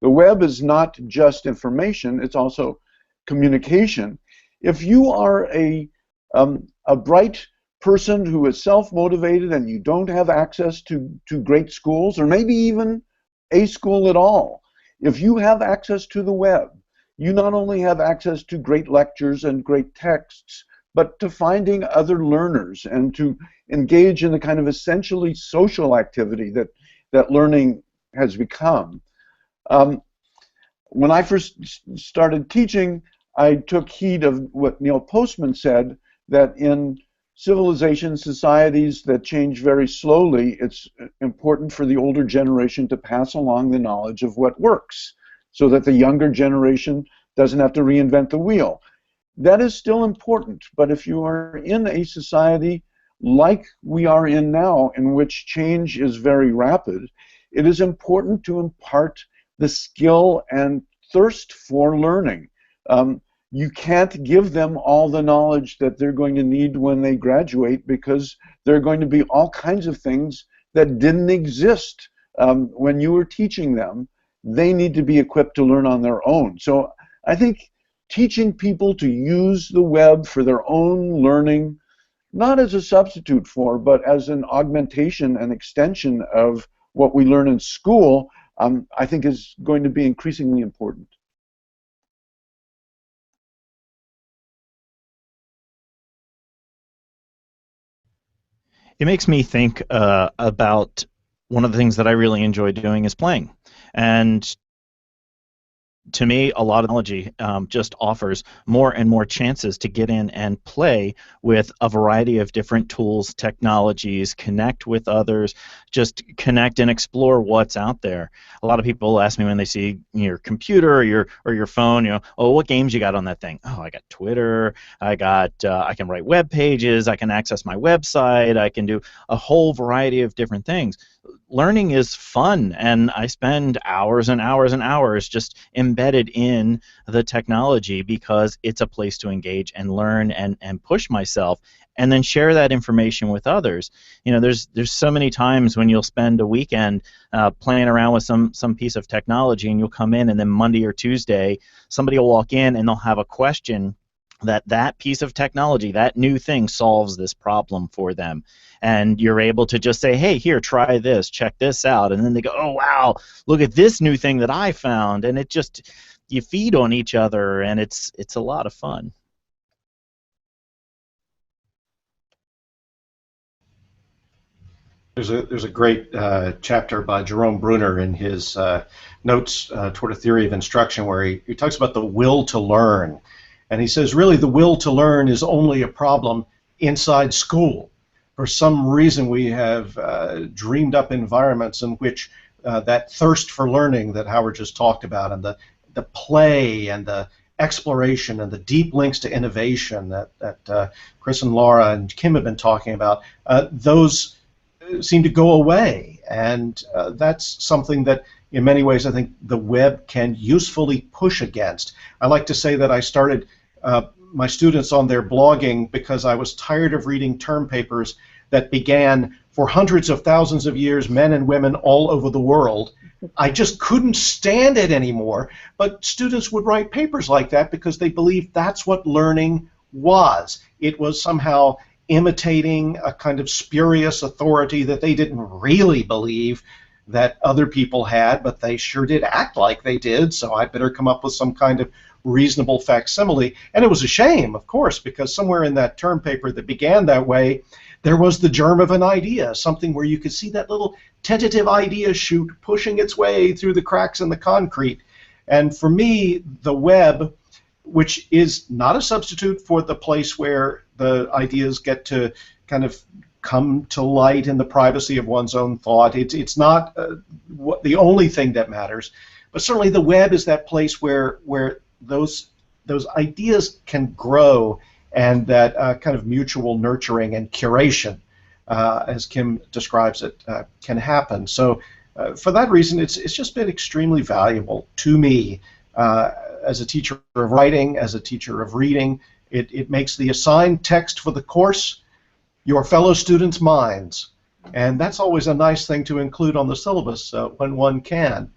The web is not just information, it's also communication. If you are a bright person who is self-motivated and you don't have access to great schools, or maybe even a school at all, if you have access to the web, you not only have access to great lectures and great texts, but to finding other learners and to engage in the kind of essentially social activity that learning has become. When I first started teaching, I took heed of what Neil Postman said, that in civilization societies that change very slowly, it's important for the older generation to pass along the knowledge of what works so that the younger generation doesn't have to reinvent the wheel. That is still important, but if you are in a society like we are in now, in which change is very rapid, it is important to impart the skill and thirst for learning. You can't give them all the knowledge that they're going to need when they graduate, because there are going to be all kinds of things that didn't exist when you were teaching them. They need to be equipped to learn on their own. So I think teaching people to use the web for their own learning, not as a substitute for, but as an augmentation and extension of what we learn in school, I think is going to be increasingly important. It makes me think about one of the things that I really enjoy doing is playing. And to me, a lot of technology just offers more and more chances to get in and play with a variety of different tools, technologies, connect with others, just connect and explore what's out there. A lot of people ask me when they see your computer or your phone, oh, what games you got on that thing? Oh, I got Twitter, I can write web pages, I can access my website, I can do a whole variety of different things. Learning is fun, and I spend hours and hours and hours just embedded in the technology because it's a place to engage and learn and push myself and then share that information with others. There's so many times when you'll spend a weekend playing around with some piece of technology, and you'll come in, and then Monday or Tuesday somebody will walk in and they'll have a question that piece of technology, that new thing, solves this problem for them. And you're able to just say, hey, here, try this, check this out. And then they go, oh, wow, look at this new thing that I found. And you feed on each other, and it's a lot of fun. There's a great chapter by Jerome Bruner in his notes toward a theory of instruction where he talks about the will to learn. And he says, really, the will to learn is only a problem inside school. For some reason, we have dreamed up environments in which that thirst for learning that Howard just talked about, and the play and the exploration and the deep links to innovation that Chris and Laura and Kim have been talking about, those seem to go away. And that's something that, in many ways, I think the web can usefully push against. I like to say that I started my students on their blogging because I was tired of reading term papers that began, for hundreds of thousands of years, men and women all over the world. I just couldn't stand it anymore. But students would write papers like that because they believed that's what learning was. It was somehow imitating a kind of spurious authority that they didn't really believe that other people had, but they sure did act like they did, so I better come up with some kind of reasonable facsimile. And it was a shame, of course, because somewhere in that term paper that began that way, there was the germ of an idea, something where you could see that little tentative idea shoot pushing its way through the cracks in the concrete. And for me, the web, which is not a substitute for the place where the ideas get to kind of come to light in the privacy of one's own thought. It's not the only thing that matters, but certainly the web is that place where those ideas can grow, and that kind of mutual nurturing and curation, as Kim describes it, can happen. So for that reason, it's just been extremely valuable to me as a teacher of writing, as a teacher of reading. It makes the assigned text for the course your fellow students' minds, and that's always a nice thing to include on the syllabus when one can.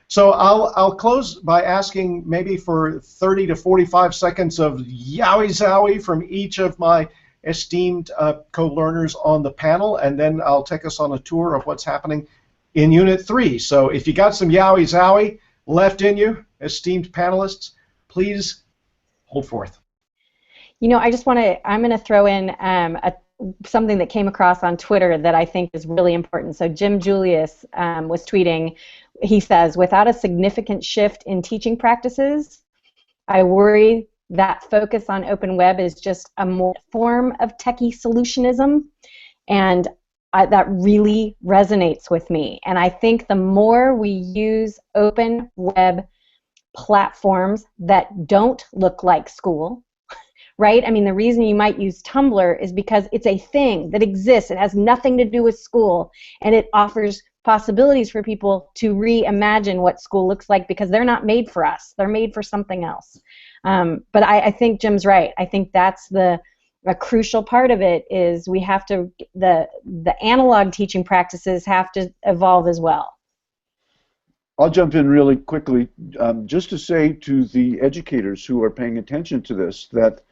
So I'll close by asking maybe for 30 to 45 seconds of yowie zowie from each of my esteemed co-learners on the panel, and then I'll take us on a tour of what's happening in Unit 3. So if you got some yowie zowie left in you, esteemed panelists, please hold forth. I just want to, I'm going to throw in something that came across on Twitter that I think is really important. So Jim Julius was tweeting, he says, without a significant shift in teaching practices, I worry that focus on open web is just a more form of techie solutionism, and that really resonates with me. And I think the more we use open web platforms that don't look like school, right? I mean, the reason you might use Tumblr is because it's a thing that exists. It has nothing to do with school, and it offers possibilities for people to reimagine what school looks like, because they're not made for us. They're made for something else. But I think Jim's right. I think that's a crucial part of it, is we have to, the analog teaching practices have to evolve as well. I'll jump in really quickly just to say to the educators who are paying attention to this that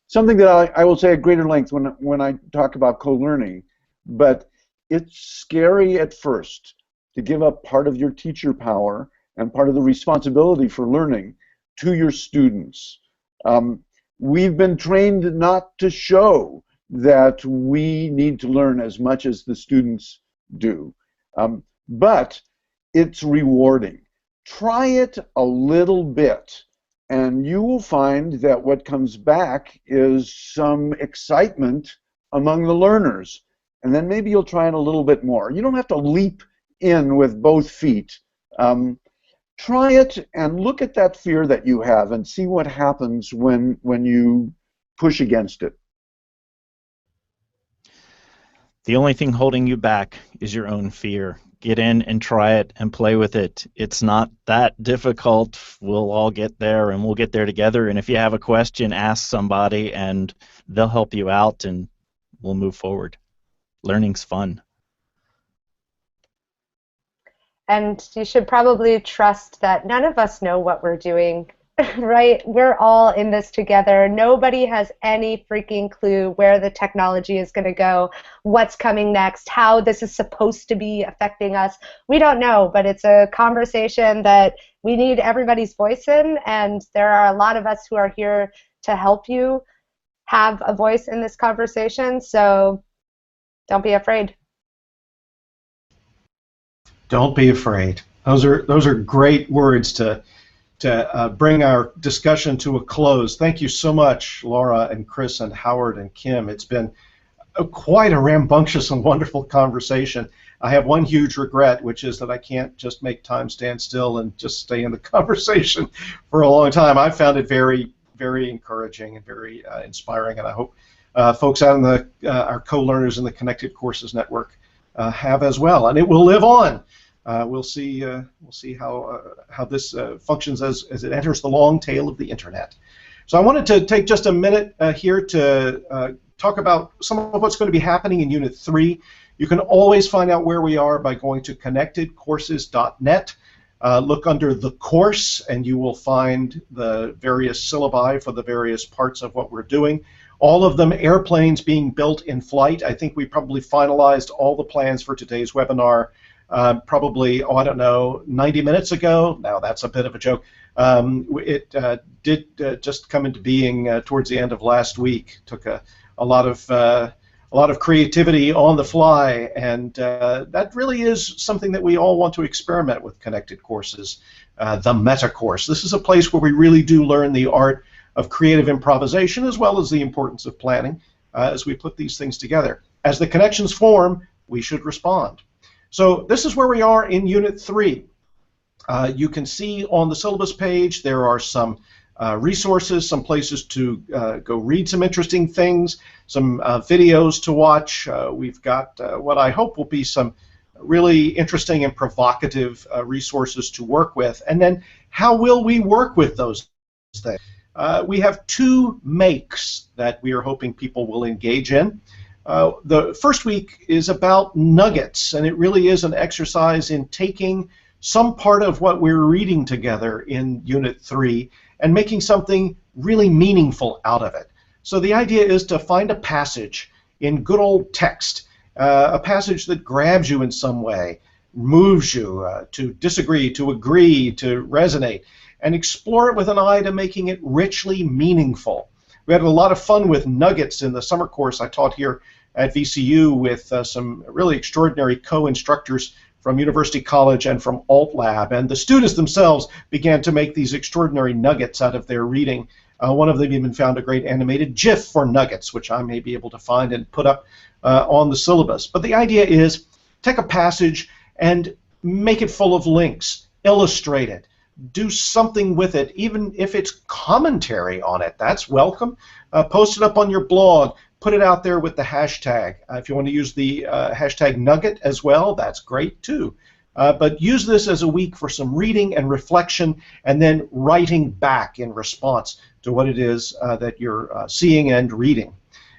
something that I will say at greater length when I talk about co-learning, but it's scary at first to give up part of your teacher power and part of the responsibility for learning to your students. We've been trained not to show that we need to learn as much as the students do, but it's rewarding try it a little bit, and you will find that what comes back is some excitement among the learners. And then maybe you'll try it a little bit more. You don't have to leap in with both feet. Try it and look at that fear that you have and see what happens when you push against it. The only thing holding you back is your own fear. Get in and try it and play with it. It's not that difficult. We'll all get there, and we'll get there together. And if you have a question, ask somebody, and they'll help you out, and we'll move forward. Learning's fun. And you should probably trust that none of us know what we're doing, right? We're all in this together. Nobody has any freaking clue where the technology is going to go, what's coming next, how this is supposed to be affecting us. We don't know, but it's a conversation that we need everybody's voice in, and there are a lot of us who are here to help you have a voice in this conversation, so don't be afraid. Don't be afraid. Those are great words to bring our discussion to a close. Thank you so much, Laura and Chris and Howard and Kim. It's been quite a rambunctious and wonderful conversation. I have one huge regret, which is that I can't just make time stand still and just stay in the conversation for a long time. I found it very, very encouraging and very inspiring, and I hope folks out in our co-learners in the Connected Courses Network have as well, and it will live on. We'll see how this functions as it enters the long tail of the internet. So I wanted to take just a minute here to talk about some of what's going to be happening in Unit 3. You can always find out where we are by going to connectedcourses.net. Look under the course, and you will find the various syllabi for the various parts of what we're doing. All of them airplanes being built in flight. I think we probably finalized all the plans for today's webinar probably, I don't know, 90 minutes ago. Now that's a bit of a joke. It did just come into being towards the end of last week. Took a lot of creativity on the fly, and that really is something that we all want to experiment with Connected Courses, the meta course. This is a place where we really do learn the art of creative improvisation as well as the importance of planning as we put these things together. As the connections form, we should respond. So this is where we are in Unit 3. You can see on the syllabus page there are some resources, some places to go read some interesting things, some videos to watch. We've got what I hope will be some really interesting and provocative resources to work with. And then how will we work with those things? We have two makes that we are hoping people will engage in. The first week is about nuggets, and it really is an exercise in taking some part of what we're reading together in Unit 3 and making something really meaningful out of it. So the idea is to find a passage in good old text, a passage that grabs you in some way, moves you to disagree, to agree, to resonate, and explore it with an eye to making it richly meaningful. We had a lot of fun with nuggets in the summer course I taught here at VCU with some really extraordinary co-instructors from University College and from Alt Lab, and the students themselves began to make these extraordinary nuggets out of their reading. One of them even found a great animated GIF for nuggets, which I may be able to find and put up on the syllabus. But the idea is take a passage and make it full of links, illustrate it, do something with it, even if it's commentary on it. That's welcome. Post it up on your blog. Put it out there with the hashtag. If you want to use the hashtag nugget as well, that's great too. But use this as a week for some reading and reflection, and then writing back in response to what it is that you're seeing and reading.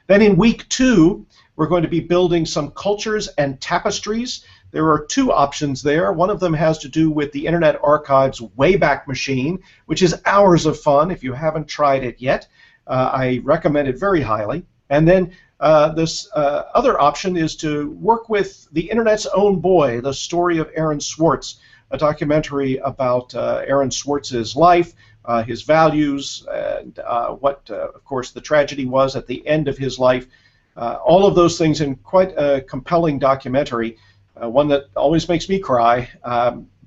Then in week 2, we're going to be building some cultures and tapestries. There are two options there. One of them has to do with the Internet Archive's Wayback Machine, which is hours of fun. If you haven't tried it yet, I recommend it very highly. And then this other option is to work with the Internet's own boy, the story of Aaron Swartz, a documentary about Aaron Swartz's life, his values, and what, of course, the tragedy was at the end of his life. All of those things in quite a compelling documentary, one that always makes me cry.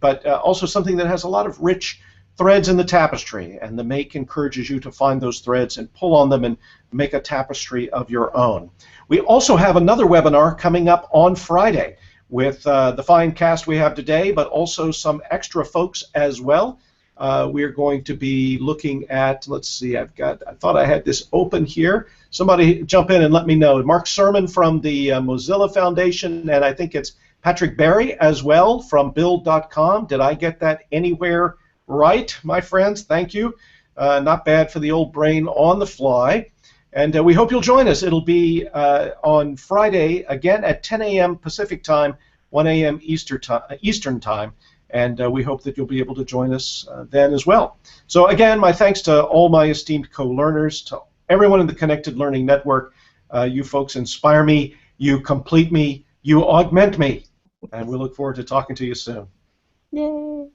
but also something that has a lot of rich threads in the tapestry, and the Make encourages you to find those threads and pull on them and make a tapestry of your own. We also have another webinar coming up on Friday with the fine cast we have today, but also some extra folks as well. We're going to be looking at, let's see, I thought I had this open here. Somebody jump in and let me know. Mark Sermon from the Mozilla Foundation, and I think it's Patrick Berry as well from build.com. Did I get that anywhere right, my friends? Thank you. Not bad for the old brain on the fly. And we hope you'll join us. It'll be on Friday, again at 10 a.m. Pacific time, 1 a.m. Eastern time. And we hope that you'll be able to join us then as well. So again, my thanks to all my esteemed co-learners, to everyone in the Connected Learning Network. You folks inspire me, you complete me, you augment me. And we look forward to talking to you soon. Yay!